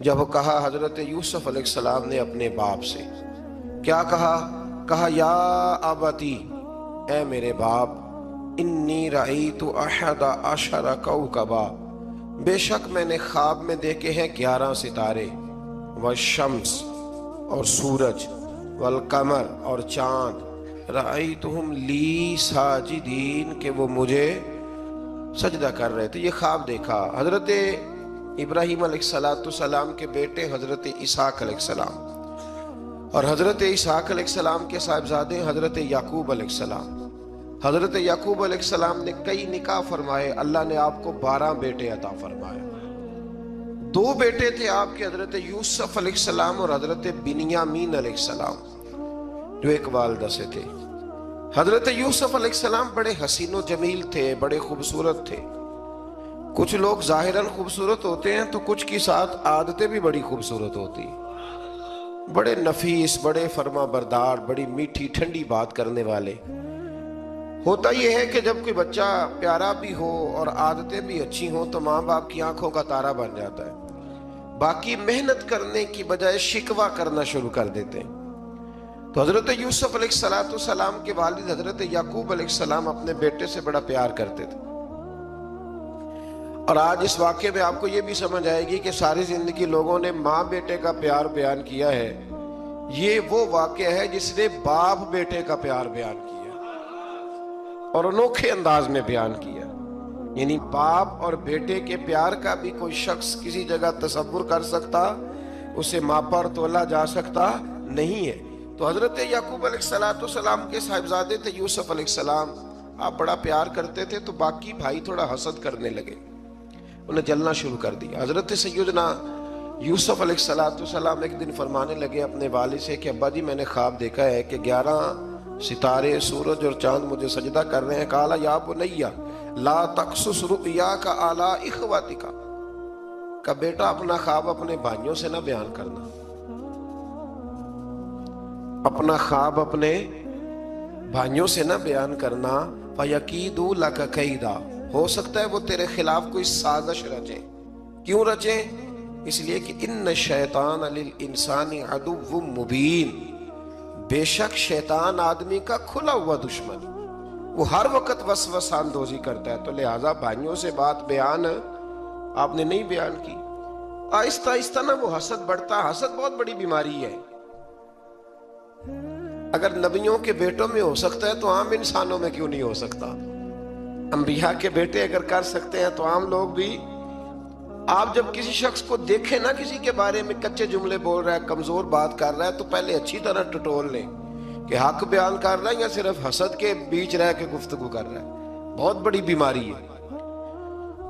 جب کہا حضرت یوسف علیہ السلام نے اپنے باپ سے، کیا کہا؟ کہا یا ابتی، اے میرے باپ، انی رأیت احد عشر کوکبا، بے شک میں نے خواب میں دیکھے ہیں 11 ستارے، والشمس اور سورج، والقمر اور چاند، رأیتہم لی ساجدین، کہ وہ مجھے سجدہ کر رہے تھے۔ یہ خواب دیکھا حضرت ابراہیم علیہ السلام کے بیٹے حضرت اسحاق علیہ السلام، اور حضرت اسحاق علیہ السلام کے صاحبزادے حضرت یعقوب علیہ السلام۔ حضرت یعقوب علیہ السلام نے کئی نکاح فرمائے، اللہ نے آپ کو 12 بیٹے عطا فرمائے۔ 2 بیٹے تھے آپ کے، حضرت یوسف علیہ السلام اور حضرت بنیامین علیہ السلام، جو ایک والدہ سے تھے۔ حضرت یوسف علیہ السلام بڑے حسین و جمیل تھے، بڑے خوبصورت تھے۔ کچھ لوگ ظاہراً خوبصورت ہوتے ہیں تو کچھ کی ساتھ عادتیں بھی بڑی خوبصورت ہوتی ہیں، بڑے نفیس، بڑے فرما بردار، بڑی میٹھی ٹھنڈی بات کرنے والے۔ ہوتا یہ ہے کہ جب کوئی بچہ پیارا بھی ہو اور عادتیں بھی اچھی ہوں تو ماں باپ کی آنکھوں کا تارا بن جاتا ہے، باقی محنت کرنے کی بجائے شکوہ کرنا شروع کر دیتے ہیں۔ تو حضرت یوسف علیہ السلام کے والد حضرت یعقوب علیہ السلام اپنے بیٹے سے بڑا پیار کرتے تھے۔ اور آج اس واقعے میں آپ کو یہ بھی سمجھ آئے گی کہ ساری زندگی لوگوں نے ماں بیٹے کا پیار بیان کیا ہے، یہ وہ واقعہ ہے جس نے باپ بیٹے کا پیار بیان کیا اور انوکھے انداز میں بیان کیا۔ یعنی باپ اور بیٹے کے پیار کا بھی کوئی شخص کسی جگہ تصور کر سکتا، اسے ماپا اور تولا جا سکتا نہیں ہے۔ تو حضرت یعقوب علیہ السلام کے صاحبزادے تھے یوسف علیہ السلام، آپ بڑا پیار کرتے تھے تو باقی بھائی تھوڑا حسد کرنے لگے، انہیں جلنا شروع کر دیا۔ حضرت سیدنا یوسف علیہ السلام ایک دن فرمانے لگے اپنے والد سے کہ ابا جی میں نے خواب دیکھا ہے کہ 11 ستارے، سورج اور چاند مجھے سجدہ کر رہے ہیں۔ قال یا بنی لا تقصص رؤیاک علی اخوتک، کہ بیٹا اپنا خواب اپنے بھائیوں سے نہ بیان کرنا، اپنا خواب اپنے بھائیوں سے نہ بیان کرنا، فَيَكِيدُوا لَكَ كَيْدًا، ہو سکتا ہے وہ تیرے خلاف کوئی سازش رچیں۔ کیوں رچیں؟ اس لیے کہ ان الشیطان للانسان عدو مبین، بے شک شیطان آدمی کا کھلا ہوا دشمن، وہ ہر وقت وسوسہ اندوزی کرتا ہے۔ تو لہٰذا بھائیوں سے بات بیان آپ نے نہیں بیان کی۔ آہستہ آہستہ نا وہ حسد بڑھتا، حسد بہت بڑی بیماری ہے۔ اگر نبیوں کے بیٹوں میں ہو سکتا ہے تو عام انسانوں میں کیوں نہیں ہو سکتا؟ انبیاء کے بیٹے اگر کر سکتے ہیں تو عام لوگ بھی۔ آپ جب کسی شخص کو دیکھیں نا کسی کے بارے میں کچے جملے بول رہا ہے، کمزور بات کر رہا ہے، تو پہلے اچھی طرح ٹٹول لیں کہ حق بیان کر رہا ہے یا صرف حسد کے بیچ رہ کے گفتگو کر رہا ہے۔ بہت بڑی بیماری ہے۔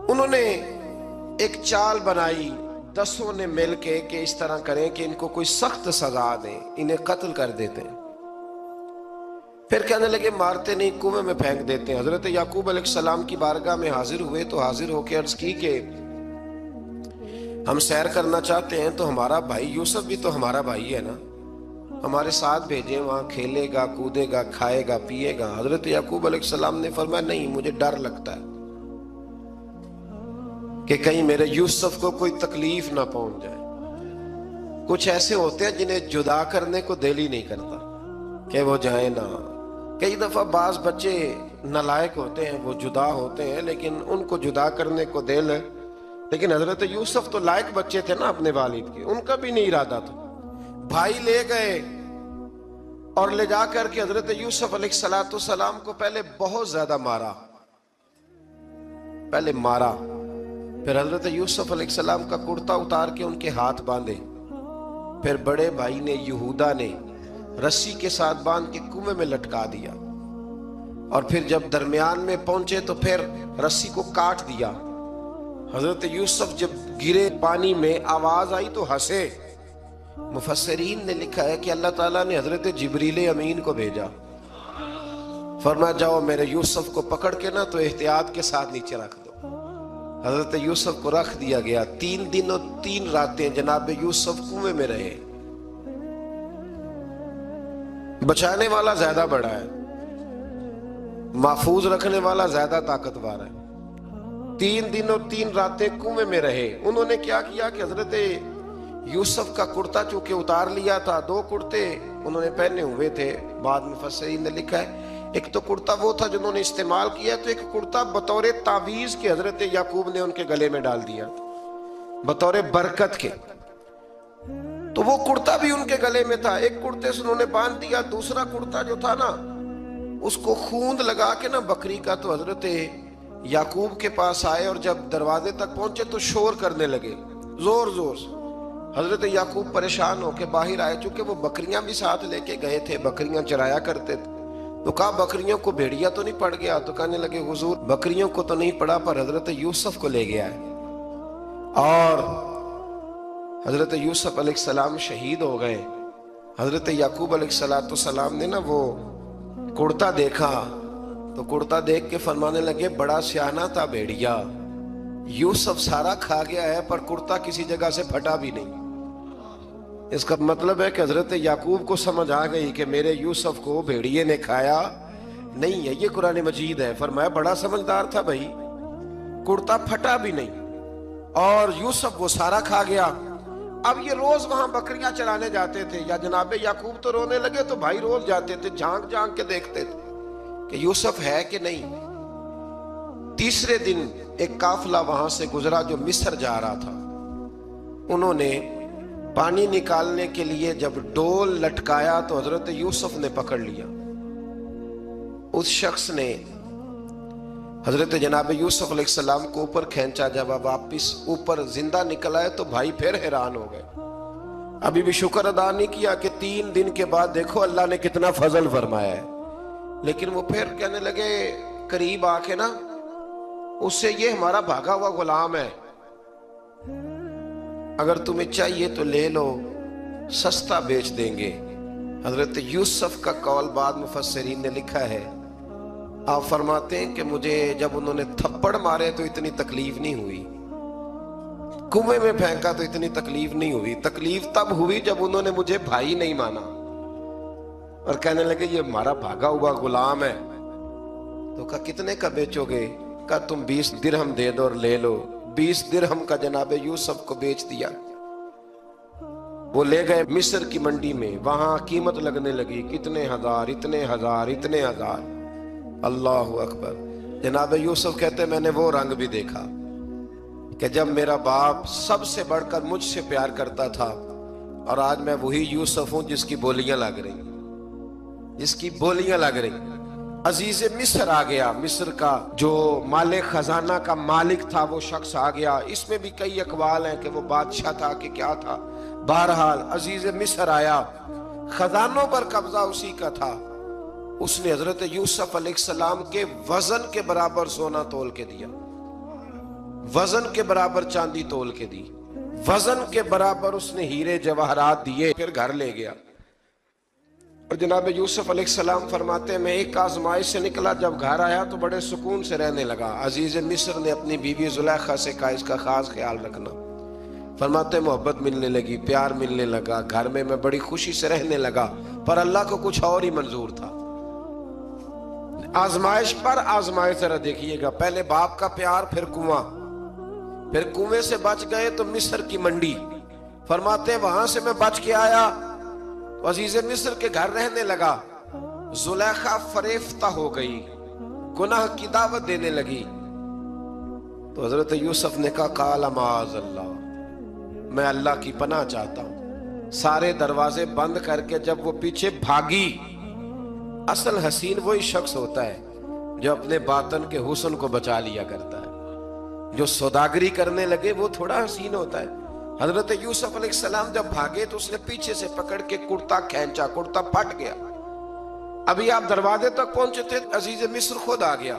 انہوں نے ایک چال بنائی 10 نے مل کے کہ اس طرح کریں کہ ان کو کوئی سخت سزا دیں، انہیں قتل کر دیتے ہیں۔ پھر کہنے لگے مارتے نہیں، کنویں میں پھینک دیتے ہیں۔ حضرت یعقوب علیہ السلام کی بارگاہ میں حاضر ہوئے تو حاضر ہو کے عرض کی کہ ہم سیر کرنا چاہتے ہیں تو ہمارا بھائی یوسف بھی تو ہمارا بھائی ہے نا، ہمارے ساتھ بھیجیں، وہاں کھیلے گا، کودے گا، کھائے گا، پیے گا۔ حضرت یعقوب علیہ السلام نے فرمایا نہیں، مجھے ڈر لگتا ہے کہ کہیں میرے یوسف کو کوئی تکلیف نہ پہنچ جائے۔ کچھ ایسے ہوتے ہیں جنہیں جدا کرنے کو دل ہی نہیں کرتا کہ وہ جائیں نہ۔ کئی دفعہ بعض بچے نالائق ہوتے ہیں، وہ جدا ہوتے ہیں لیکن ان کو جدا کرنے کو دل ہے۔ لیکن حضرت یوسف تو لائق بچے تھے نا اپنے والد کے، ان کا بھی نہیں ارادہ تھا۔ بھائی لے گئے اور لے جا کر کے حضرت یوسف علیہ السلام کو پہلے بہت زیادہ مارا، پھر حضرت یوسف علیہ السلام کا کرتا اتار کے ان کے ہاتھ باندھے، پھر بڑے بھائی نے یہودا نے رسی کے ساتھ باندھ کے کنویں میں لٹکا دیا، اور پھر جب درمیان میں پہنچے تو پھر رسی کو کاٹ دیا۔ حضرت یوسف جب گرے پانی میں آواز آئی تو ہنسے۔ مفسرین نے لکھا ہے کہ اللہ تعالیٰ نے حضرت جبریل امین کو بھیجا، فرمایا جاؤ میرے یوسف کو پکڑ کے نا تو احتیاط کے ساتھ نیچے رکھ دو۔ حضرت یوسف کو رکھ دیا گیا۔ 3 دن اور 3 راتیں جناب یوسف کنویں میں رہے۔ بچانے والا زیادہ بڑا ہے، محفوظ رکھنے والا زیادہ طاقتور ہے۔ 3 دن اور 3 راتیں کنویں میں رہے۔ انہوں نے کیا کیا کہ حضرت یوسف کا کرتا چونکہ اتار لیا تھا، 2 کرتے انہوں نے پہنے ہوئے تھے، بعد میں مفسرین نے لکھا ہے ایک تو کرتا وہ تھا جنہوں نے استعمال کیا، تو ایک کرتا بطور تعویذ کے حضرت یعقوب نے ان کے گلے میں ڈال دیا بطور برکت کے، تو وہ کرتا بھی ان کے گلے میں تھا، ایک کرتے سے انہوں نے باندھ دیا، دوسرا کرتا جو تھا نا اس کو خوند لگا کے نا بکری کا، تو حضرت یعقوب کے پاس آئے اور جب دروازے تک پہنچے تو شور کرنے لگے زور زور سے۔ حضرت یعقوب پریشان ہو کے باہر آئے، چونکہ وہ بکریاں بھی ساتھ لے کے گئے تھے، بکریاں چرایا کرتے تھے، تو کہا بکریوں کو بھیڑیا تو نہیں پڑ گیا؟ تو کہنے لگے حضور بکریوں کو تو نہیں پڑا پر حضرت یوسف کو لے گیا ہے، اور حضرت یوسف علیہ السلام شہید ہو گئے۔ حضرت یعقوب علیہ السلام نے نا وہ کرتا دیکھا تو کرتا دیکھ کے فرمانے لگے بڑا سیانہ تھا بھیڑیا، یوسف سارا کھا گیا ہے پر کرتا کسی جگہ سے پھٹا بھی نہیں۔ اس کا مطلب ہے کہ حضرت یعقوب کو سمجھ آ گئی کہ میرے یوسف کو بھیڑیے نے کھایا نہیں ہے، یہ قرآن مجید ہے۔ فرمایا بڑا سمجھدار تھا بھائی، کرتا پھٹا بھی نہیں اور یوسف وہ سارا کھا گیا۔ اب یہ روز وہاں بکریاں چرانے جاتے تھے، یا جناب یعقوب تو رونے لگے تو بھائی روز جاتے تھے، جھانک جھانک کے دیکھتے تھے کہ یوسف ہے کہ نہیں۔ تیسرے دن ایک قافلہ وہاں سے گزرا جو مصر جا رہا تھا، انہوں نے پانی نکالنے کے لیے جب ڈول لٹکایا تو حضرت یوسف نے پکڑ لیا۔ اس شخص نے حضرت جناب یوسف علیہ السلام کو اوپر کھینچا، جب واپس اوپر زندہ نکل آئے تو بھائی پھر حیران ہو گئے، ابھی بھی شکر ادا نہیں کیا کہ 3 دن کے بعد دیکھو اللہ نے کتنا فضل فرمایا ہے۔ لیکن وہ پھر کہنے لگے قریب آ کے نا اس سے، یہ ہمارا بھاگا ہوا غلام ہے، اگر تمہیں چاہیے تو لے لو، سستا بیچ دیں گے۔ حضرت یوسف کا قول بعد مفسرین نے لکھا ہے، آپ فرماتے ہیں کہ مجھے جب انہوں نے تھپڑ مارے تو اتنی تکلیف نہیں ہوئی، کنویں میں پھینکا تو اتنی تکلیف نہیں ہوئی، تکلیف تب ہوئی جب انہوں نے مجھے بھائی نہیں مانا اور کہنے لگے یہ ہمارا بھاگا ہوا غلام ہے۔ تو کہا کتنے کا بیچو گے؟ کہا تم 20 درہم دے دو اور لے لو۔ 20 درہم کا جناب یوسف کو بیچ دیا۔ وہ لے گئے مصر کی منڈی میں، وہاں قیمت لگنے لگی، کتنے ہزار، اتنے ہزار، اتنے ہزار۔ اللہ اکبر۔ جناب یوسف کہتے میں نے وہ رنگ بھی دیکھا کہ جب میرا باپ سب سے بڑھ کر مجھ سے پیار کرتا تھا، اور آج میں وہی یوسف ہوں جس کی بولیاں لگ رہی، جس کی بولیاں لگ رہی۔ عزیز مصر آ گیا، مصر کا جو مال خزانہ کا مالک تھا وہ شخص آ گیا۔ اس میں بھی کئی اقوال ہیں کہ وہ بادشاہ تھا کہ کیا تھا، بہرحال عزیز مصر آیا، خزانوں پر قبضہ اسی کا تھا۔ اس نے حضرت یوسف علیہ السلام کے وزن کے برابر سونا تول کے دیا، وزن کے برابر چاندی تول کے دی، وزن کے برابر اس نے ہیرے جواہرات دیے، پھر گھر لے گیا۔ اور جناب یوسف علیہ السلام فرماتے ہیں میں ایک آزمائش سے نکلا، جب گھر آیا تو بڑے سکون سے رہنے لگا۔ عزیز مصر نے اپنی بیوی زلیخا سے کہا اس کا خاص خیال رکھنا۔ فرماتے ہیں محبت ملنے لگی، پیار ملنے لگا، گھر میں میں بڑی خوشی سے رہنے لگا، پر اللہ کو کچھ اور ہی منظور تھا۔ آزمائش پر آزمائش ذرا دیکھیے گا، پہلے باپ کا پیار، پھر کنواں، پھر کنویں سے بچ گئے تو مصر کی منڈی۔ فرماتے ہیں وہاں سے میں بچ کے آیا تو عزیز مصر کے گھر رہنے لگا۔ زلیخا فریفتہ ہو گئی، گناہ کی دعوت دینے لگی، تو حضرت یوسف نے کہا قال معاذ اللہ، میں اللہ کی پناہ چاہتا ہوں۔ سارے دروازے بند کر کے جب وہ پیچھے بھاگی، اصل حسین وہی شخص ہوتا ہے جو اپنے باطن کے حسن کو بچا لیا کرتا ہے، جو سوداگری کرنے لگے وہ تھوڑا حسین ہوتا ہے۔ حضرت یوسف علیہ السلام جب بھاگے تو اس نے پیچھے سے پکڑ کے کرتا کھینچا، کرتا پھٹ گیا۔ ابھی آپ دروازے تک پہنچے تھے، عزیز مصر خود آ گیا۔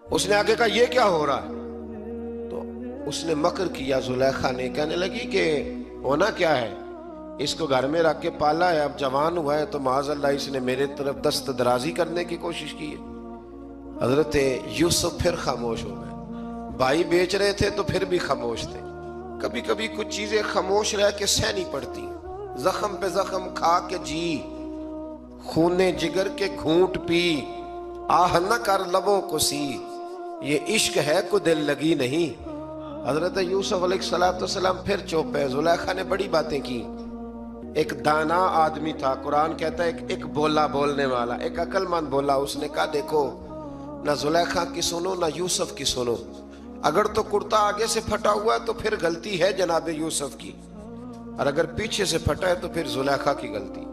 اس نے آگے کہا یہ کیا ہو رہا ہے؟ تو اس نے مکر کیا، زلیخا نے، کہنے لگی کہ ہونا کیا ہے، اس کو گھر میں رکھ کے پالا ہے، اب جوان ہوا ہے تو معاذ اللہ اس نے میرے طرف دست درازی کرنے کی کوشش کی ہے۔ حضرت یوسف پھر خاموش ہو گئے، بھائی بیچ رہے تھے تو پھر بھی خاموش تھے۔ کبھی کبھی کچھ چیزیں خاموش رہ کے سہنی پڑتی، زخم پہ زخم کھا کے جی، خون جگر کے گھونٹ پی، آہ نہ کر لبوں کو سی، یہ عشق ہے کو دل لگی نہیں۔ حضرت یوسف علیہ السلام پھر چپ ہے. زلیخا نے بڑی باتیں کی. ایک دانا آدمی تھا, قرآن کہتا ہے ایک بولا بولنے والا, ایک عقل مند بولا. اس نے کہا دیکھو نہ زلیخا کی سنو نہ یوسف کی سنو. اگر تو کرتا آگے سے پھٹا ہوا ہے تو پھر غلطی ہے جناب یوسف کی, اور اگر پیچھے سے پھٹا ہے تو پھر زلیخا کی غلطی.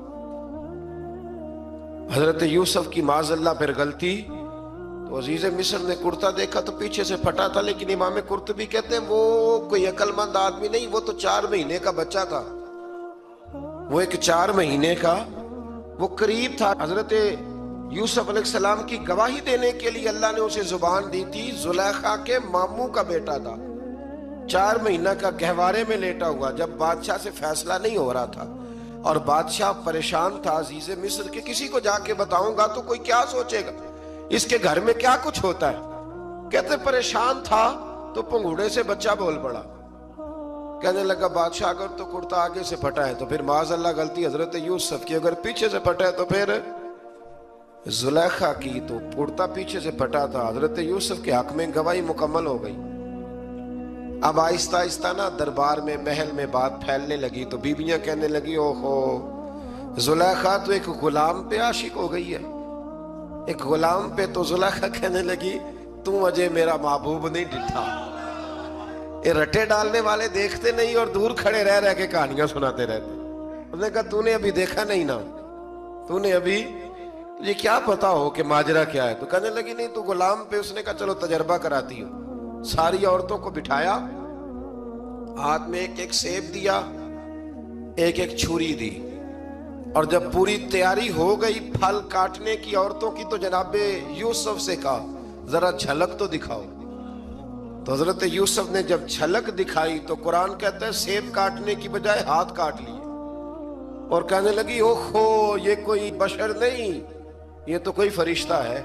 حضرت یوسف کی معاذ اللہ پھر غلطی. تو عزیز مصر نے کرتا دیکھا تو پیچھے سے پھٹا تھا, لیکن امام قرطبی کہتے ہیں وہ کوئی عقل مند آدمی نہیں, وہ تو 4 مہینے کا بچہ تھا. وہ ایک 4 مہینے کا وہ قریب تھا. حضرت یوسف علیہ السلام کی گواہی دینے کے لیے اللہ نے اسے زبان دی تھی. زلیخا کے ماموں کا بیٹا تھا, 4 مہینہ کا گہوارے میں لیٹا ہوا, جب بادشاہ سے فیصلہ نہیں ہو رہا تھا اور بادشاہ پریشان تھا عزیز مصر کہ کسی کو جا کے بتاؤں گا تو کوئی کیا سوچے گا, اس کے گھر میں کیا کچھ ہوتا ہے. کہتے پریشان تھا تو پنگوڑے سے بچہ بول پڑا. کہنے لگا بادشاہ اگر تو کرتا آگے سے پھٹا ہے تو پھر معاذ اللہ غلطی حضرت یوسف کی, اگر پیچھے سے پھٹا ہے تو پھر زلیخا کی. تو کرتا پیچھے سے پھٹا تھا. حضرت یوسف کے حق میں گواہی مکمل ہو گئی. اب آہستہ آہستہ نا دربار میں محل میں بات پھیلنے لگی. تو بیویاں کہنے لگی اوہو زلیخا تو ایک غلام پہ عاشق ہو گئی ہے, ایک غلام پہ. تو زلیخا کہنے لگی تم اجے میرا محبوب نہیں ڈٹھا. یہ رٹے ڈالنے والے دیکھتے نہیں اور دور کھڑے رہ رہ کے کہانیاں سناتے رہتے. اس نے کہا تو نے ابھی دیکھا نہیں نا, تو نے ابھی یہ کیا پتا ہو کہ ماجرا کیا ہے. تو کہنے لگی نہیں تو غلام پہ. اس نے کہا چلو تجربہ کراتی ہوں. ساری عورتوں کو بٹھایا, ہاتھ میں ایک ایک سیب دیا, ایک ایک چھری دی, اور جب پوری تیاری ہو گئی پھل کاٹنے کی عورتوں کی تو جناب یوسف سے کہا ذرا جھلک تو دکھاؤ. تو حضرت یوسف نے جب جھلک دکھائی تو قرآن کہتا ہے سیب کاٹنے کی بجائے ہاتھ کاٹ لیے, اور کہنے لگی اوہو یہ کوئی بشر نہیں, یہ تو کوئی فرشتہ ہے,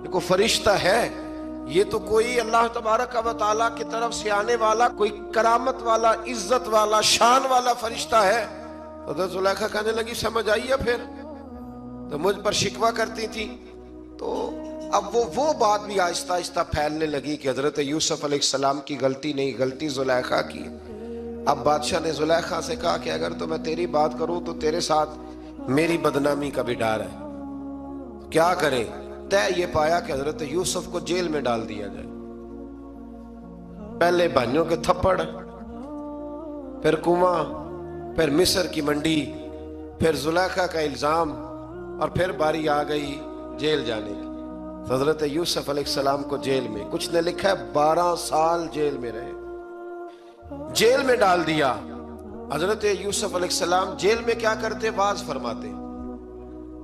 یہ کوئی فرشتہ ہے, یہ تو کوئی اللہ تبارک و تعالیٰ کی طرف سے آنے والا کوئی کرامت والا عزت والا شان والا فرشتہ ہے. حضرت زلیخا کہنے لگی سمجھ آئی ہے پھر, تو مجھ پر شکوہ کرتی تھی. تو اب وہ بات بھی آہستہ آہستہ پھیلنے لگی کہ حضرت یوسف علیہ السلام کی غلطی نہیں, غلطی زلیخا کی. اب بادشاہ نے زلیخا سے کہا کہ اگر تو میں تیری بات کروں تو تیرے ساتھ میری بدنامی کا بھی ڈر ہے, کیا کریں. طے یہ پایا کہ حضرت یوسف کو جیل میں ڈال دیا جائے. پہلے بھائیوں کے تھپڑ, پھر کنواں, پھر مصر کی منڈی, پھر زلیخا کا الزام, اور پھر باری آ گئی جیل جانے کی. حضرت یوسف علیہ السلام کو جیل میں, کچھ نے لکھا ہے 12 سال جیل میں رہے, جیل میں ڈال دیا. حضرت یوسف علیہ السلام جیل میں کیا کرتے؟ واعظ فرماتے,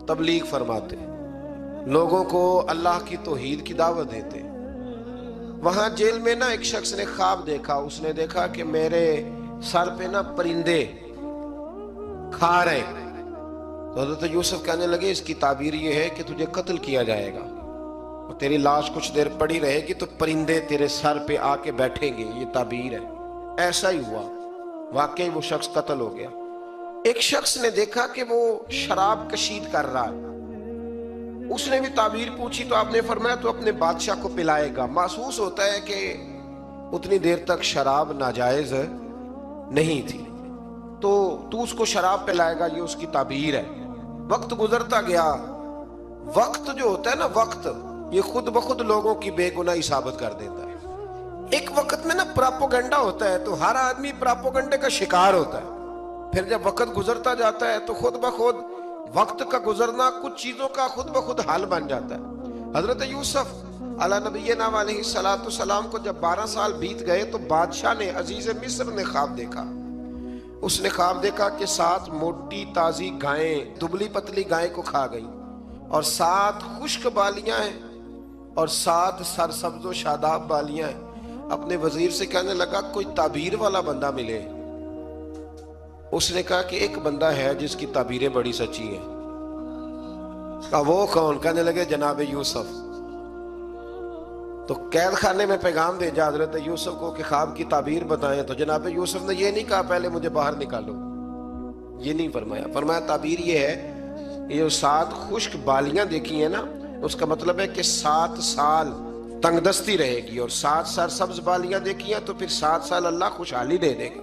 تبلیغ فرماتے, لوگوں کو اللہ کی توحید کی دعوت دیتے. وہاں جیل میں نا ایک شخص نے خواب دیکھا. اس نے دیکھا کہ میرے سر پہ نا پرندے کھا رہے. تو حضرت یوسف کہنے لگے اس کی تعبیر یہ ہے کہ تجھے قتل کیا جائے گا اور تیری لاش کچھ دیر پڑی رہے گی تو پرندے تیرے سر پہ آ کے بیٹھیں گے, یہ تعبیر ہے. ایسا ہی ہوا, واقعی وہ شخص قتل ہو گیا. ایک شخص نے دیکھا کہ وہ شراب کشید کر رہا ہے. اس نے بھی تعبیر پوچھی تو آپ نے فرمایا تو اپنے بادشاہ کو پلائے گا. محسوس ہوتا ہے کہ اتنی دیر تک شراب ناجائز نہیں تھی, تو اس کو شراب پلائے گا, یہ اس کی تعبیر ہے. وقت گزرتا گیا. وقت جو ہوتا ہے نا, وقت یہ خود بخود لوگوں کی بے گناہی ثابت کر دیتا ہے. ایک وقت میں نا پراپوگنڈا ہوتا ہے تو ہر آدمی پراپوگنڈے کا شکار ہوتا ہے. پھر جب وقت گزرتا جاتا ہے تو خود بخود وقت کا گزرنا کچھ چیزوں کا خود بخود حل بن جاتا ہے. حضرت یوسف علی نبینا علیہ السلام کو جب 12 سال بیت گئے تو بادشاہ نے, عزیز مصر نے خواب دیکھا. اس نے خواب دیکھا کہ 7 موٹی تازی گائیں دبلی پتلی گائیں کو کھا گئی, اور 7 خشک بالیاں ہیں اور 7 سرسبز و شاداب بالیاں ہیں. اپنے وزیر سے کہنے لگا کوئی تعبیر والا بندہ ملے. اس نے کہا کہ ایک بندہ ہے جس کی تعبیریں بڑی سچی ہیں. کہا وہ کون؟ کہنے لگے جناب یوسف. تو قید خانے میں پیغام بھیجا حضرت یوسف کو کہ خواب کی تعبیر بتائیں. تو جناب یوسف نے یہ نہیں کہا پہلے مجھے باہر نکالو, یہ نہیں فرمایا. فرمایا تعبیر یہ ہے, یہ 7 خشک بالیاں دیکھی ہیں نا, اس کا مطلب ہے کہ 7 سال تنگ دستی رہے گی، اور 7 سال سبز بالیاں دیکھی ہیں تو پھر 7 سال اللہ خوشحالی دے دے گا۔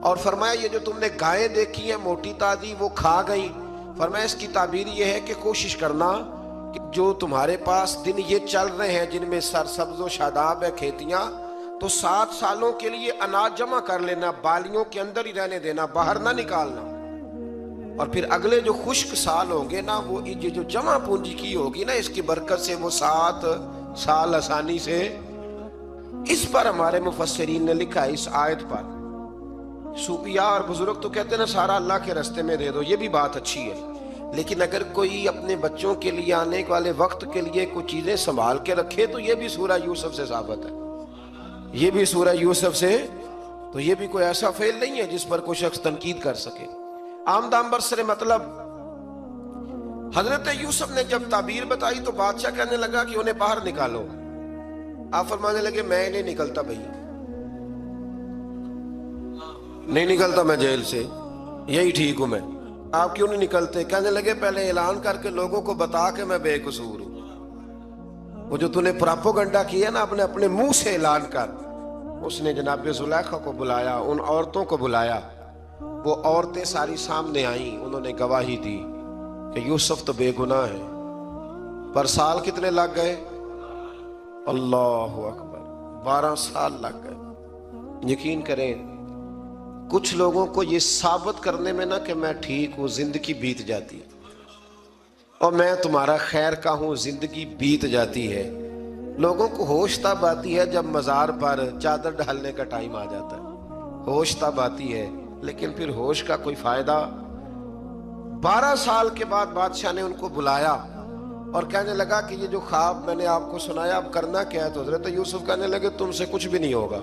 اور فرمایا یہ جو تم نے گائیں دیکھی ہیں موٹی تازی وہ کھا گئی، فرمایا اس کی تعبیر یہ ہے کہ کوشش کرنا کہ جو تمہارے پاس دن یہ چل رہے ہیں جن میں سرسبز و شاداب ہے کھیتیاں، تو 7 سالوں کے لیے اناج جمع کر لینا، بالیوں کے اندر ہی رہنے دینا، باہر نہ نکالنا، اور پھر اگلے جو خشک سال ہوں گے نا، وہ یہ جو جمع پونجی کی ہوگی نا، اس کی برکت سے وہ 7 سال آسانی سے۔ اس پر ہمارے مفسرین نے لکھا ہے، اس آیت پر صوفیاء اور بزرگ تو کہتے ہیں نا سارا اللہ کے راستے میں دے دو، یہ بھی بات اچھی ہے، لیکن اگر کوئی اپنے بچوں کے لیے آنے والے وقت کے لیے کوئی چیزیں سنبھال کے رکھے تو یہ بھی سورہ یوسف سے ثابت ہے، یہ بھی سورہ یوسف سے، تو یہ بھی کوئی ایسا فعل نہیں ہے جس پر کوئی شخص تنقید کر سکے۔ آمدام برسر مطلب حضرت یوسف نے جب تعبیر بتائی تو بادشاہ کہنے لگا کہ انہیں باہر نکالو۔ آپ فرمانے لگے میں نہیں نکلتا بھائی، نہیں نکلتا میں جیل سے، یہی ٹھیک ہوں میں۔ آپ کیوں نہیں نکلتے؟ کہنے لگے پہلے اعلان کر کے لوگوں کو بتا کہ میں بے قصور ہوں۔ وہ جو تو نے پراپوگنڈا کیا نا اپنے منہ سے اعلان کر، اس نے جناب زلیخا کو بلایا، ان عورتوں کو بلایا، وہ عورتیں ساری سامنے آئیں، انہوں نے گواہی دی کہ یوسف تو بے گناہ ہے۔ پر سال کتنے لگ گئے؟ اللہ اکبر، 12 سال لگ گئے۔ یقین کریں کچھ لوگوں کو یہ ثابت کرنے میں نا کہ میں ٹھیک ہوں زندگی بیت جاتی ہے، اور میں تمہارا خیر کا ہوں زندگی بیت جاتی ہے۔ لوگوں کو ہوش تب آتی ہے جب مزار پر چادر ڈالنے کا ٹائم آ جاتا ہے، ہوش تب آتی ہے، لیکن پھر ہوش کا کوئی فائدہ۔ 12 سال کے بعد بادشاہ نے ان کو بلایا اور کہنے لگا کہ یہ جو خواب میں نے آپ کو سنایا اب کرنا کیا ہے؟ تو حضرت یوسف کہنے لگے تم سے کچھ بھی نہیں ہوگا،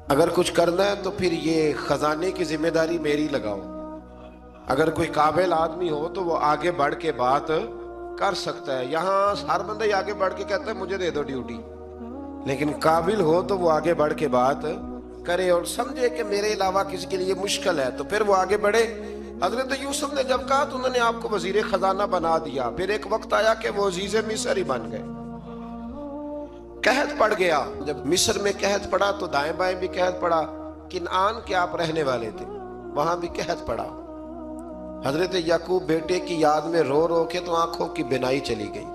اگر کچھ کرنا ہے تو پھر یہ خزانے کی ذمہ داری میری لگاؤ، اگر کوئی قابل آدمی ہو تو وہ آگے بڑھ کے بات کر سکتا ہے۔ یہاں ہر بندہ ہی آگے بڑھ کے کہتا ہے مجھے دے دو ڈیوٹی، لیکن قابل ہو تو وہ آگے بڑھ کے بات کرے اور سمجھے کہ میرے علاوہ کسی کے لیے مشکل ہے تو پھر وہ آگے بڑھے۔ حضرت یوسف نے جب کہا تو انہوں نے آپ کو وزیر خزانہ بنا دیا، پھر ایک وقت آیا کہ وہ عزیز مصر ہی بن گئے۔ قحط پڑ گیا، جب مصر میں قحط پڑا تو دائیں بائیں بھی قحط پڑا، کنعان کے آپ رہنے والے تھے وہاں بھی قحط پڑا۔ حضرت یعقوب بیٹے کی یاد میں رو رو کے تو آنکھوں کی بینائی چلی گئی۔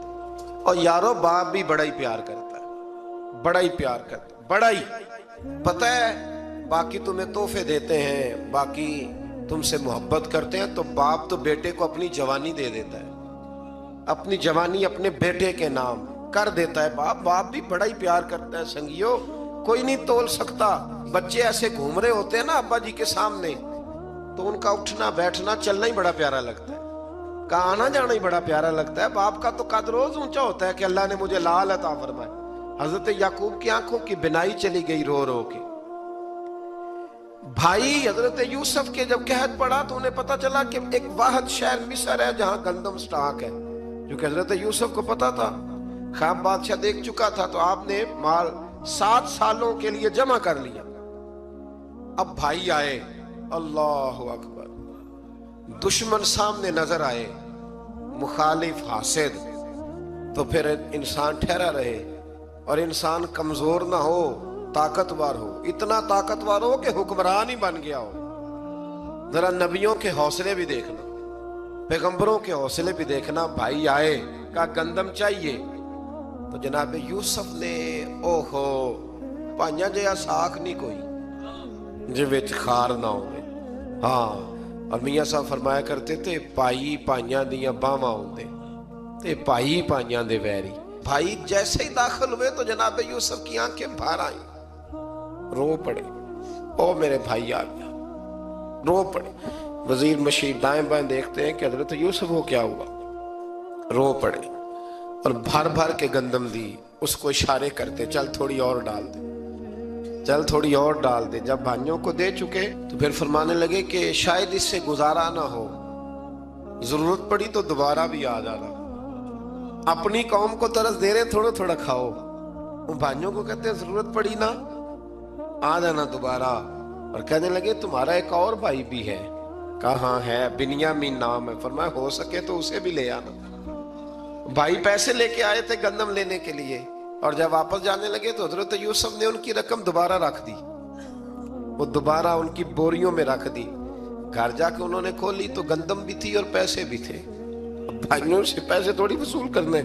اور یارو باپ بھی بڑا ہی پیار کرتا ہے، بڑا ہی پیار کرتا ہے، بڑا ہی پتہ ہے۔ باقی تمہیں تحفے دیتے ہیں، باقی تم سے محبت کرتے ہیں، تو باپ تو بیٹے کو اپنی جوانی دے دیتا ہے، اپنی جوانی اپنے بیٹے کے نام کر دیتا ہے۔ باپ بھی بڑا ہی پیار کرتا ہے سنگیو، کوئی نہیں تول سکتا۔ بچے ایسے گھوم رہے ہوتے ہیں نا ابا جی کے سامنے، تو ان کا اٹھنا بیٹھنا چلنا ہی بڑا پیارا لگتا ہے، کا آنا جانا ہی بڑا پیارا لگتا ہے۔ باپ کا تو قد روز اونچا ہوتا ہے کہ اللہ نے مجھے لال عطا فرمائے۔ حضرت یعقوب کی آنکھوں کی بینائی چلی گئی رو رو کے۔ بھائی حضرت یوسف کے جب قحط پڑا تو انہیں پتا چلا کہ ایک واحد شہر مصر ہے جہاں گندم سٹاک ہے، جو کہ حضرت یوسف کو پتا تھا، خواب بادشاہ دیکھ چکا تھا، تو آپ نے مال 7 سالوں کے لیے جمع کر لیا۔ اب بھائی آئے، اللہ اکبر، دشمن سامنے نظر آئے، مخالف حاسد، تو پھر انسان ٹھہرا رہے اور انسان کمزور نہ ہو، طاقتور ہو، اتنا طاقتور ہو کہ حکمران ہی بن گیا ہو۔ ذرا نبیوں کے حوصلے بھی دیکھنا، پیغمبروں کے حوصلے بھی دیکھنا۔ بھائی آئے، کہا گندم چاہیے، تو جناب یوسف نے اوہو پائیاں جیا ساکھ نہیں کوئی جے وچ خار نہ ہوئے۔ ہاں، اور میاں صاحب فرمایا کرتے تھے پائی پائیاں دیاں باواں ہوندے تے پائی پائیاں دے ویری۔ بھائی جیسے ہی داخل ہوئے تو جناب یوسف کی آنکھیں بھر آئیں، رو پڑے، او میرے بھائی آ گیا، رو پڑے۔ وزیر مشیر دائیں بائیں دیکھتے ہیں کہ حضرت یوسف کو کیا ہوا، رو پڑے اور بھر بھر کے گندم دی، اس کو اشارے کرتے چل تھوڑی اور ڈال دے، چل تھوڑی اور ڈال دے۔ جب بھائیوں کو دے چکے تو پھر فرمانے لگے کہ شاید اس سے گزارا نہ ہو، ضرورت پڑی تو دوبارہ بھی آ جانا، اپنی قوم کو ترس دے رہے تھوڑا تھوڑا کھاؤ۔ ان بھائیوں کو کہتے ہیں ضرورت پڑی نا آ جانا دوبارہ۔ اور کہنے لگے تمہارا ایک اور بھائی بھی ہے، کہا ہاں ہے، بنیامین نام ہے، فرمایا ہو سکے تو اسے بھی لے آنا۔ بھائی پیسے لے کے آئے تھے گندم لینے کے لیے، اور جب واپس جانے لگے تو حضرت یوسف نے ان کی رقم دوبارہ رکھ دی، وہ دوبارہ ان کی بوریوں میں رکھ دی۔ گھر جا کے انہوں نے کھولی تو گندم بھی تھی اور پیسے بھی تھے۔ بھائیوں سے پیسے تھوڑی وصول کرنے،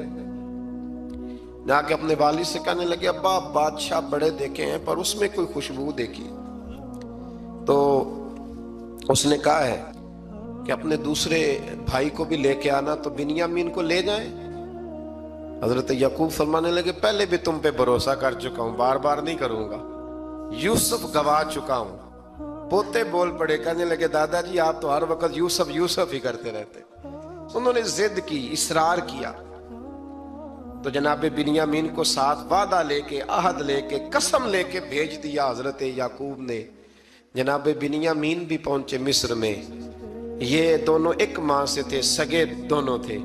جا کے اپنے والد سے کہنے لگے ابا بادشاہ بڑے دیکھے ہیں پر اس میں کوئی خوشبو دیکھی، تو اس نے کہا ہے کہ اپنے دوسرے بھائی کو بھی لے کے آنا، تو بنیامین کو لے جائیں۔ حضرت یعقوب فرمانے لگے پہلے بھی تم پہ بھروسہ کر چکا ہوں، بار بار نہیں کروں گا، یوسف گوا چکا ہوں۔ پوتے بول پڑے، کہنے لگے دادا جی آپ تو ہر وقت یوسف یوسف ہی کرتے رہتے۔ انہوں نے ضد کی، اصرار کیا، تو جناب بنیامین کو ساتھ وعدہ لے کے، عہد لے کے، قسم لے کے بھیج دیا حضرت یعقوب نے۔ جناب بنیامین بھی پہنچے مصر میں، یہ دونوں ایک ماں سے تھے، سگے دونوں تھے۔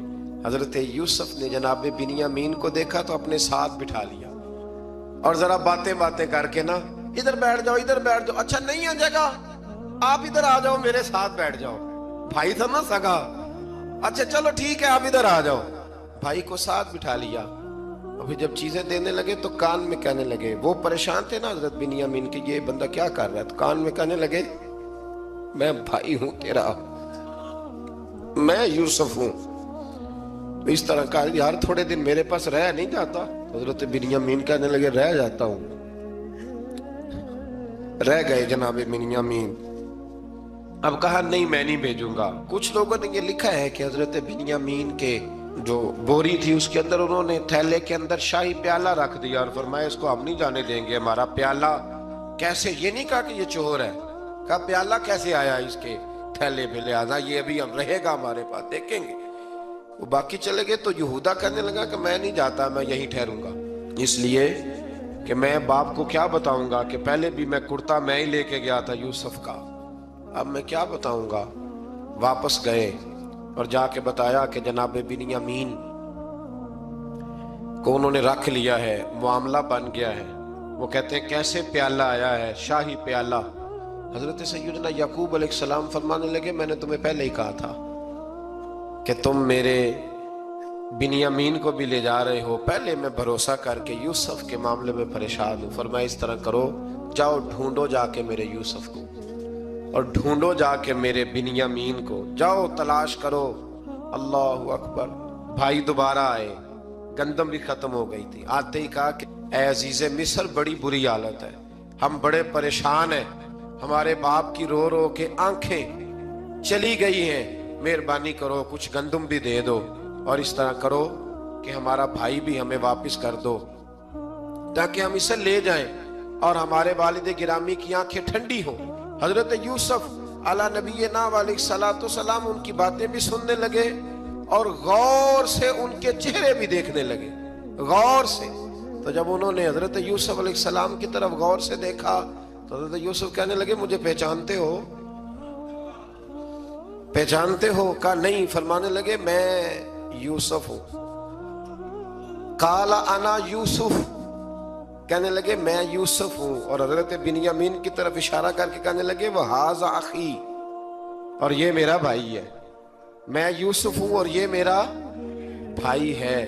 حضرت یوسف نے جناب بنیامین کو دیکھا تو اپنے ساتھ بٹھا لیا، اور ذرا باتیں کر کے نا ادھر بیٹھ جاؤ، ادھر بیٹھ جاؤ، اچھا نہیں ہے جگہ، آپ ادھر آ جاؤ میرے ساتھ بیٹھ جاؤ۔ بھائی تھا نا سگا، اچھا چلو ٹھیک ہے آپ ادھر آ جاؤ۔ بھائی کو ساتھ بٹھا لیا، ابھی جب چیزیں دینے لگے تو کان میں کہنے لگے، وہ پریشان تھے نا حضرت بنیامین کہ یہ بندہ کیا کر رہا ہے، تو کان میں کہنے لگے میں بھائی ہوں تیرا، میں یوسف ہوں۔ اس طرح کہا یار تھوڑے دن میرے پاس رہ نہیں جاتا؟ حضرت بنیامین کہنے لگے رہ جاتا ہوں۔ رہ گئے جناب بنیامین۔ اب کہا نہیں میں نہیں بھیجوں گا۔ کچھ لوگوں نے یہ لکھا ہے کہ حضرت بنیامین کے جو بوری تھی اس کے اندر انہوں نے تھیلے کے اندر شاہی پیالہ رکھ دیا اور فرمایا اس کو ہم نہیں جانے دیں گے، ہمارا پیالہ کیسے، یہ نہیں کہا کہ یہ چور ہے، کہا پیالہ کیسے آیا اس کے تھیلے میں، لہذا یہ ابھی ہم رہے گا ہمارے پاس، دیکھیں گے۔ وہ باقی چلے گئے تو یہودا کہنے لگا کہ میں نہیں جاتا، میں یہیں ٹھہروں گا، اس لیے کہ میں باپ کو کیا بتاؤں گا کہ پہلے بھی میں کرتا میں ہی لے کے گیا تھا یوسف کا، اب میں کیا بتاؤں گا۔ واپس گئے اور جا کے بتایا کہ جناب بنیامین کو انہوں نے رکھ لیا ہے، معاملہ بن گیا ہے۔ وہ کہتے ہیں کیسے پیالہ آیا ہے، شاہی پیالہ۔ حضرت سیدنا یعقوب علیہ السلام فرمانے لگے میں نے تمہیں پہلے ہی کہا تھا کہ تم میرے بنیامین کو بھی لے جا رہے ہو، پہلے میں بھروسہ کر کے یوسف کے معاملے میں پریشان ہوں۔ فرمایا اس طرح کرو، جاؤ ڈھونڈو جا کے میرے یوسف کو، اور ڈھونڈو جا کے میرے بنیامین کو، جاؤ تلاش کرو۔ اللہ اکبر۔ بھائی دوبارہ آئے، گندم بھی ختم ہو گئی تھی، آتے ہی کہا کہ اے عزیز مصر بڑی بری حالت ہے، ہم بڑے پریشان ہیں، ہمارے باپ کی رو رو کے آنکھیں چلی گئی ہیں، مہربانی کرو کچھ گندم بھی دے دو، اور اس طرح کرو کہ ہمارا بھائی بھی ہمیں واپس کر دو تاکہ ہم اسے لے جائیں اور ہمارے والد گرامی کی آنکھیں ٹھنڈی ہوں۔ حضرت یوسف علی نبینا علیہ الصلوۃ والسلام ان کی باتیں بھی سننے لگے اور غور سے ان کے چہرے بھی دیکھنے لگے، غور سے۔ تو جب انہوں نے حضرت یوسف علیہ السلام کی طرف غور سے دیکھا تو حضرت یوسف کہنے لگے مجھے پہچانتے ہو، پہچانتے ہو؟ کہا نہیں۔ فرمانے لگے میں یوسف ہوں۔ قال انا یوسف، کہنے لگے میں یوسف ہوں، اور حضرت بنیامین کی طرف اشارہ کر کے کہنے لگے وہذا اخی، اور یہ میرا بھائی ہے، میں یوسف ہوں اور یہ میرا بھائی ہے۔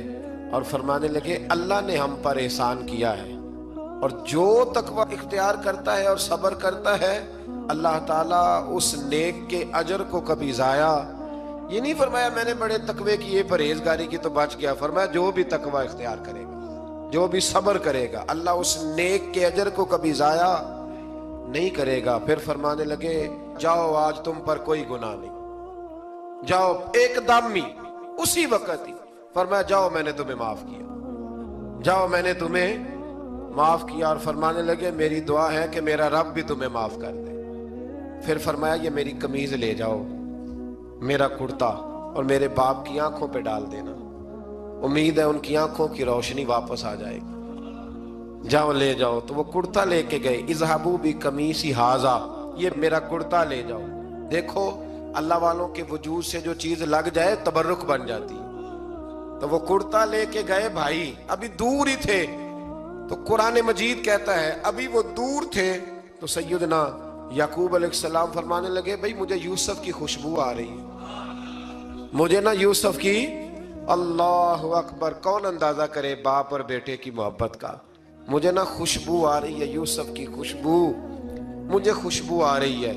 اور فرمانے لگے اللہ نے ہم پر احسان کیا ہے، اور جو تقوی اختیار کرتا ہے اور صبر کرتا ہے اللہ تعالیٰ اس نیک کے اجر کو کبھی ضائع، یہ نہیں فرمایا میں نے بڑے تقوی کیے پرہیزگاری کی تو بچ گیا، فرمایا جو بھی تقوی اختیار کرے گا، جو بھی صبر کرے گا، اللہ اس نیک کے اجر کو کبھی ضائع نہیں کرے گا۔ پھر فرمانے لگے جاؤ آج تم پر کوئی گناہ نہیں، جاؤ ایک دم ہی اسی وقت ہی فرمایا جاؤ میں نے تمہیں معاف کیا، جاؤ میں نے تمہیں معاف کیا۔ اور فرمانے لگے میری دعا ہے کہ میرا رب بھی تمہیں معاف کر دے۔ پھر فرمایا یہ میری قمیض لے جاؤ، میرا کرتا، اور میرے باپ کی آنکھوں پہ ڈال دینا، امید ہے ان کی آنکھوں کی روشنی واپس آ جائے گی، جاؤ لے جاؤ۔ تو وہ کرتا لے کے گئے، اذهبوا بقمیصی ھذا، یہ میرا کرتا لے جاؤ۔ دیکھو اللہ والوں کے وجود سے جو چیز لگ جائے تبرک بن جاتی ہے۔ تو وہ کرتا لے کے گئے، بھائی ابھی دور ہی تھے، تو قرآن مجید کہتا ہے ابھی وہ دور تھے تو سیدنا یعقوب علیہ السلام فرمانے لگے بھئی مجھے یوسف کی خوشبو آ رہی ہے، مجھے نا یوسف کی، اللہ اکبر! کون اندازہ کرے باپ اور بیٹے کی محبت کا؟ مجھے نا خوشبو آ رہی ہے یوسف کی، خوشبو، مجھے خوشبو آ رہی ہے۔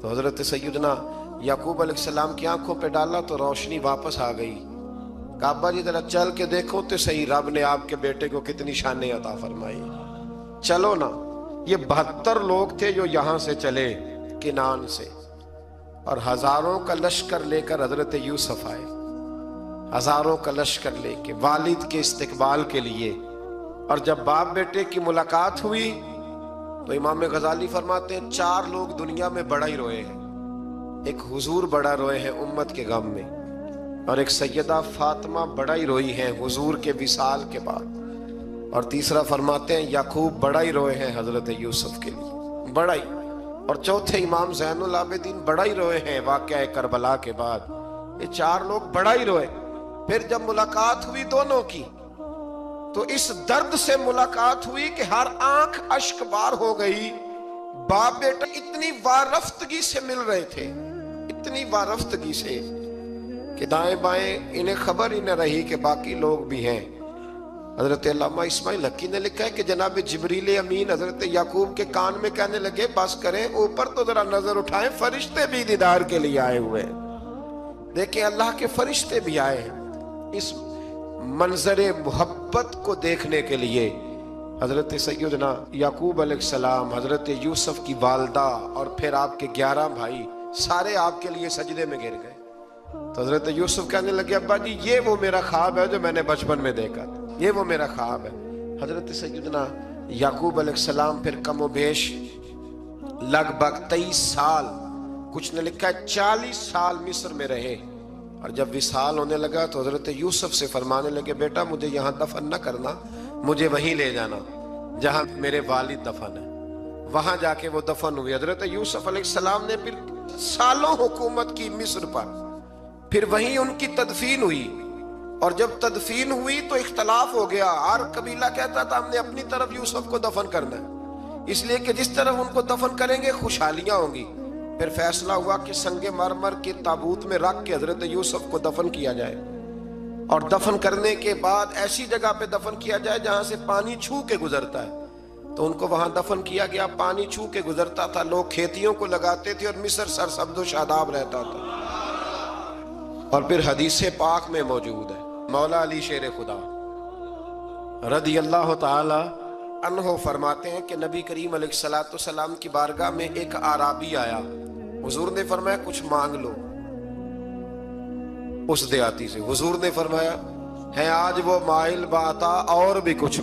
تو حضرت سیدنا یعقوب علیہ السلام کی آنکھوں پہ ڈالا تو روشنی واپس آ گئی۔ کہا ابا جی ذرا چل کے دیکھو تو صحیح، رب نے آپ کے بیٹے کو کتنی شانیں عطا فرمائی۔ چلو نا، یہ 72 لوگ تھے جو یہاں سے چلے کنان سے، اور ہزاروں کا لشکر لے کر حضرت یوسف آئے، ہزاروں کا لشکر لے کے والد کے استقبال کے لیے۔ اور جب باپ بیٹے کی ملاقات ہوئی تو امام غزالی فرماتے ہیں 4 لوگ دنیا میں بڑا ہی روئے ہیں۔ ایک حضور بڑا روئے ہیں امت کے غم میں، اور ایک سیدہ فاطمہ بڑا ہی روئی ہیں حضور کے وصال کے بعد، اور تیسرا فرماتے ہیں یعقوب بڑا ہی روئے ہیں حضرت یوسف کے لیے، بڑا ہی، اور چوتھے امام زین العابدین بڑا ہی روئے ہیں واقعہ کربلا کے بعد۔ یہ 4 لوگ بڑا ہی روئے۔ پھر جب ملاقات ہوئی دونوں کی تو اس درد سے ملاقات ہوئی کہ ہر آنکھ اشک بار ہو گئی۔ باپ بیٹا اتنی وارفتگی سے مل رہے تھے، اتنی وارفتگی سے کہ دائیں بائیں انہیں خبر ہی نہ رہی کہ باقی لوگ بھی ہیں۔ حضرت علامہ اسماعیل حقی نے لکھا ہے کہ جناب جبریل امین حضرت یعقوب کے کان میں کہنے لگے بس کریں، اوپر تو ذرا نظر اٹھائیں، فرشتے بھی دیدار کے لیے آئے ہوئے ہیں۔ دیکھیں اللہ کے فرشتے بھی آئے ہیں اس منظر محبت کو دیکھنے کے لیے۔ حضرت سیدنا یعقوب علیہ السلام، حضرت یوسف کی والدہ، اور پھر آپ کے 11 بھائی سارے آپ کے لیے سجدے میں گر گئے۔ تو حضرت یوسف کہنے لگے ابا جی یہ وہ میرا خواب ہے جو میں نے بچپن میں دیکھا تھا، یہ وہ میرا خواب ہے۔ حضرت سیدنا یعقوب علیہ السلام پھر کم و بیش لگ بھگ 23 سال، کچھ نے لکھا ہے 40 سال مصر میں رہے، اور جب وصال ہونے لگا تو حضرت یوسف سے فرمانے لگے بیٹا مجھے یہاں دفن نہ کرنا، مجھے وہیں لے جانا جہاں میرے والد دفن ہے۔ وہاں جا کے وہ دفن ہوئے۔ حضرت یوسف علیہ السلام نے پھر سالوں حکومت کی مصر پر، پھر وہیں ان کی تدفین ہوئی، اور جب تدفین ہوئی تو اختلاف ہو گیا۔ ہر قبیلہ کہتا تھا ہم نے اپنی طرف یوسف کو دفن کرنا ہے، اس لیے کہ جس طرف ان کو دفن کریں گے خوشحالیاں ہوں گی۔ پھر فیصلہ ہوا کہ سنگ مرمر کے تابوت میں رکھ کے حضرت یوسف کو دفن کیا جائے، اور دفن کرنے کے بعد ایسی جگہ پہ دفن کیا جائے جہاں سے پانی چھو کے گزرتا ہے۔ تو ان کو وہاں دفن کیا گیا، پانی چھو کے گزرتا تھا، لوگ کھیتیوں کو لگاتے تھے اور مصر سرسبز و شاداب رہتا تھا۔ اور پھر حدیث پاک میں موجود ہے، مولا علی شیر خدا رضی اللہ تعالی عنہ فرماتے ہیں کہ نبی کریم علیہ السلام کی بارگاہ میں ایک اعرابی آیا، حضور نے فرمایا کچھ مانگ لو اس دیہاتی سے۔ حضور نے فرمایا ہے آج وہ مائل باتا، اور بھی کچھ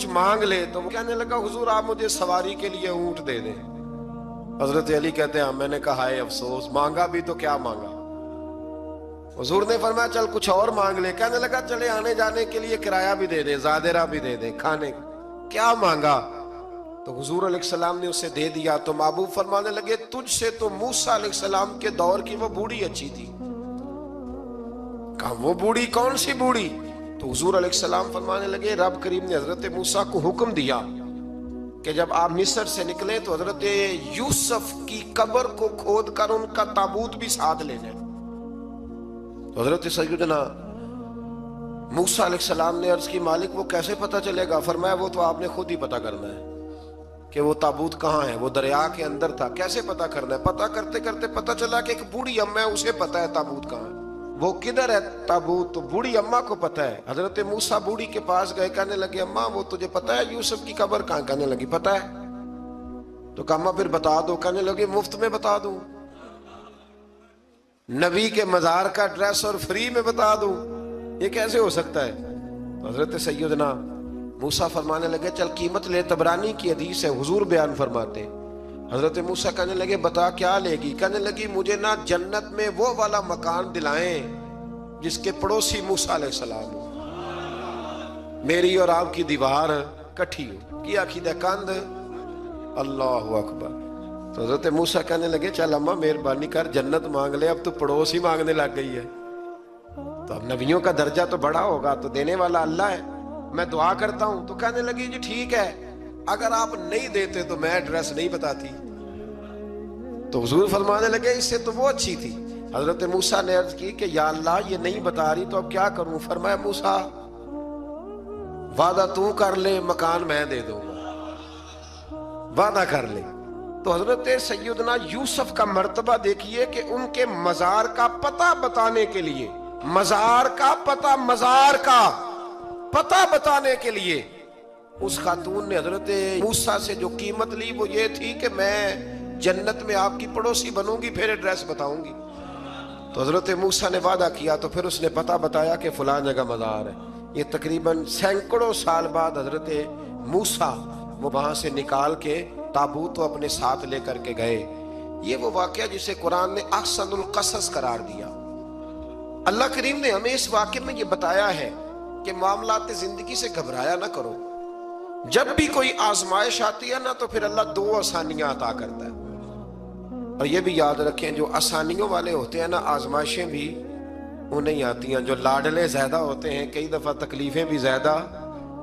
مانگ لے۔ تو وہ کہنے لگا حضور آپ مجھے سواری کے لیے اونٹ دے دیں۔ حضرت علی کہتے ہیں میں نے کہا ہے افسوس، مانگا بھی تو کیا مانگا۔ حضور نے فرمایا چل کچھ اور مانگ لے۔ کہنے لگا چلے آنے جانے کے لیے کرایہ بھی دے دے، زادرہ بھی دے دے، کھانے کیا مانگا؟ تو حضور علیہ السلام نے اسے دے دیا۔ تو محبوب فرمانے لگے تجھ سے تو موسیٰ علیہ السلام کے دور کی وہ بوڑھی اچھی تھی۔ کہا وہ بوڑھی کون سی بوڑھی؟ تو حضور علیہ السلام فرمانے لگے رب کریم نے حضرت موسیٰ کو حکم دیا کہ جب آپ مصر سے نکلیں تو حضرت یوسف کی قبر کو کھود کر ان کا تابوت بھی ساتھ لے جائیں۔ تو حضرت سیدنا موسیٰ علیہ السلام نے عرض کی مالک وہ کیسے پتہ چلے گا؟ فرمایا وہ تو آپ نے خود ہی پتہ کرنا ہے کہ وہ تابوت کہاں ہے۔ وہ دریا کے اندر تھا، کیسے پتہ کرنا ہے؟ پتہ کرتے کرتے پتہ چلا کہ ایک بوڑھی اماں ہے، اسے پتہ ہے تابوت کہاں ہے، وہ کدھر ہے تابوت، تو بوڑھی اماں کو پتہ ہے۔ حضرت موسیٰ بوڑھی کے پاس گئے، کہنے لگے اماں وہ تجھے پتہ ہے یوسف کی قبر کہاں؟ کہنے لگی پتہ ہے۔ تو کہا اماں پھر بتا دو۔ کہنے لگے مفت میں بتا دوں، نبی کے مزار کا ایڈریس اور فری میں بتا دوں، یہ کیسے ہو سکتا ہے؟ تو حضرت سیدنا موسیٰ فرمانے لگے چل قیمت لے، طبرانی کی حدیث ہے، حضور بیان فرماتے ہیں۔ حضرت موسیٰ کہنے لگے بتا کیا لے گی؟ کہنے لگی مجھے نا جنت میں وہ والا مکان دلائیں جس کے پڑوسی موسیٰ علیہ السلام ہو، میری اور آپ کی دیوار کٹھی ہو، کی عقیدہ کند، اللہ اکبر۔ تو حضرت موسیٰ کہنے لگے چل اماں مہربانی کر جنت مانگ لے، اب تو پڑوس ہی مانگنے لگ گئی ہے، تو اب نبیوں کا درجہ تو بڑا ہوگا، تو دینے والا اللہ ہے، میں دعا کرتا ہوں۔ تو کہنے لگی جی ٹھیک ہے، اگر آپ نہیں دیتے تو میں ایڈریس نہیں بتاتی۔ تو حضور فرمانے لگے اس سے تو وہ اچھی تھی۔ حضرت موسیٰ نے عرض کی کہ یا اللہ یہ نہیں بتا رہی تو اب کیا کروں؟ فرمایا موسیٰ وعدہ تو کر لے، مکان میں دے دوں گا، وعدہ کر لے۔ تو حضرت سیدنا یوسف کا مرتبہ دیکھیے کہ ان کے مزار کا پتہ بتانے کے لیے، مزار کا پتہ بتانے کے لیے اس خاتون نے حضرت موسیٰ سے جو قیمت لی وہ یہ تھی کہ میں جنت میں آپ کی پڑوسی بنوں گی، پھر ایڈریس بتاؤں گی۔ تو حضرت موسیٰ نے وعدہ کیا تو پھر اس نے پتہ بتایا کہ فلاں جگہ مزار ہے۔ یہ تقریباً سینکڑوں سال بعد حضرت موسیٰ وہ وہاں سے نکال کے تابوت کو اپنے ساتھ لے کر کے گئے۔ یہ وہ واقعہ جسے قرآن نے احسن القصص قرار دیا۔ اللہ کریم نے ہمیں اس واقعے میں یہ بتایا ہے کہ معاملات زندگی سے گھبرایا نہ کرو۔ جب بھی کوئی آزمائش آتی ہے نا تو پھر اللہ دو آسانیاں عطا کرتا ہے، اور یہ بھی یاد رکھیں جو آسانیوں والے ہوتے ہیں نا آزمائشیں بھی انہیں آتی ہیں۔ جو لاڈلے زیادہ ہوتے ہیں کئی دفعہ تکلیفیں بھی زیادہ۔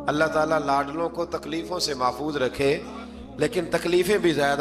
اللہ تعالیٰ لاڈلوں کو تکلیفوں سے محفوظ رکھے، لیکن تکلیفیں بھی زیادہ